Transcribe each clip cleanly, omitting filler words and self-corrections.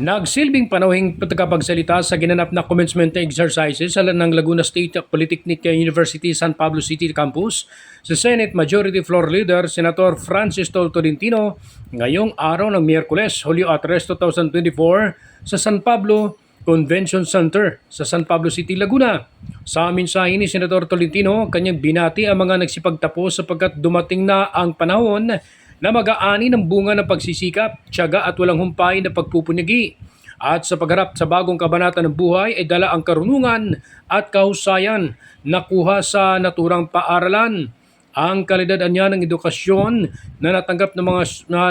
Nagsilbing panauhing tagapagsalita sa ginanap na commencement exercises sa ng Laguna State Polytechnic University San Pablo City Campus sa Senate Majority Floor Leader Senator Francis Tolentino ngayong araw ng Miyerkules, Hulyo 3, 2024 sa San Pablo Convention Center sa San Pablo City, Laguna. Sa mensahe ni Senator Tolentino, kanyang binati ang mga nagsipagtapos sapagkat dumating na ang panahon na mag-aani ng bunga ng pagsisikap, tiyaga at walang humpay na pagpupunyagi. At sa pagharap sa bagong kabanata ng buhay ay dala ang karunungan at kahusayan na kuha sa naturang paaralan. Ang kalidad niya ng edukasyon na natanggap ng mga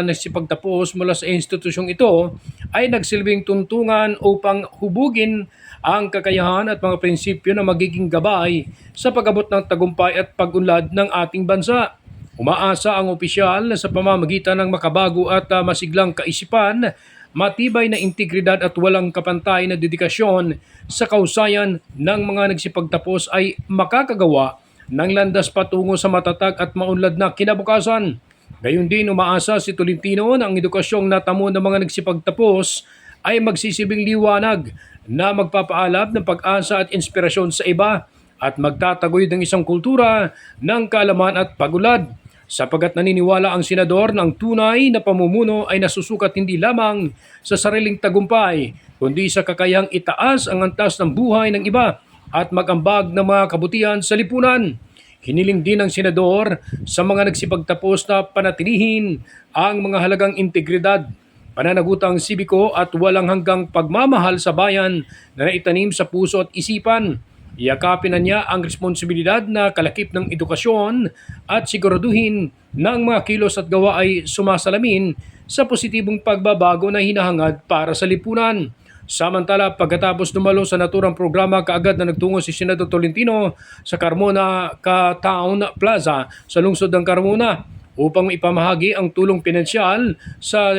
nagsipagtapos mula sa institusyong ito ay nagsilbing tuntungan upang hubugin ang kakayahan at mga prinsipyo na magiging gabay sa pag-abot ng tagumpay at pag-unlad ng ating bansa. Umaasa ang opisyal na sa pamamagitan ng makabago at masiglang kaisipan, matibay na integridad at walang kapantay na dedikasyon sa kausayan ng mga nagsipagtapos ay makakagawa ng landas patungo sa matatag at maunlad na kinabukasan. Gayon din umaasa si Tolentino na ang edukasyong natamo ng mga nagsipagtapos ay magsisilbing liwanag na magpapaalab ng pag-asa at inspirasyon sa iba at magtataguyod ng isang kultura ng kaalaman at pag-unlad. Sapagat naniniwala ang senador na ang tunay na pamumuno ay nasusukat hindi lamang sa sariling tagumpay, kundi sa kakayahang itaas ang antas ng buhay ng iba at mag-ambag ng mga kabutihan sa lipunan. Hiniling din ng senador sa mga nagsipagtapos na panatilihin ang mga halagang integridad, pananagutang sibiko at walang hanggang pagmamahal sa bayan na naitanim sa puso at isipan. Yakapin na niya ang responsibilidad na kalakip ng edukasyon at siguraduhin na ang mga kilos at gawa ay sumasalamin sa positibong pagbabago na hinahangad para sa lipunan. Samantala, pagkatapos dumalo sa naturang programa, kaagad na nagtungo si Senador Tolentino sa Carmona Town Plaza sa lungsod ng Carmona upang ipamahagi ang tulong pinansyal sa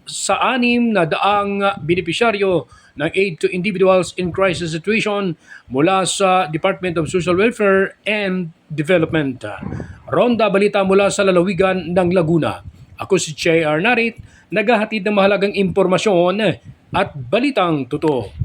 6 na daang benepisyaryo ng Aid to Individuals in Crisis Situation mula sa Department of Social Welfare and Development. Ronda balita mula sa lalawigan ng Laguna. Ako si J.R. Narit, naghahatid ng mahalagang impormasyon at balitang totoo.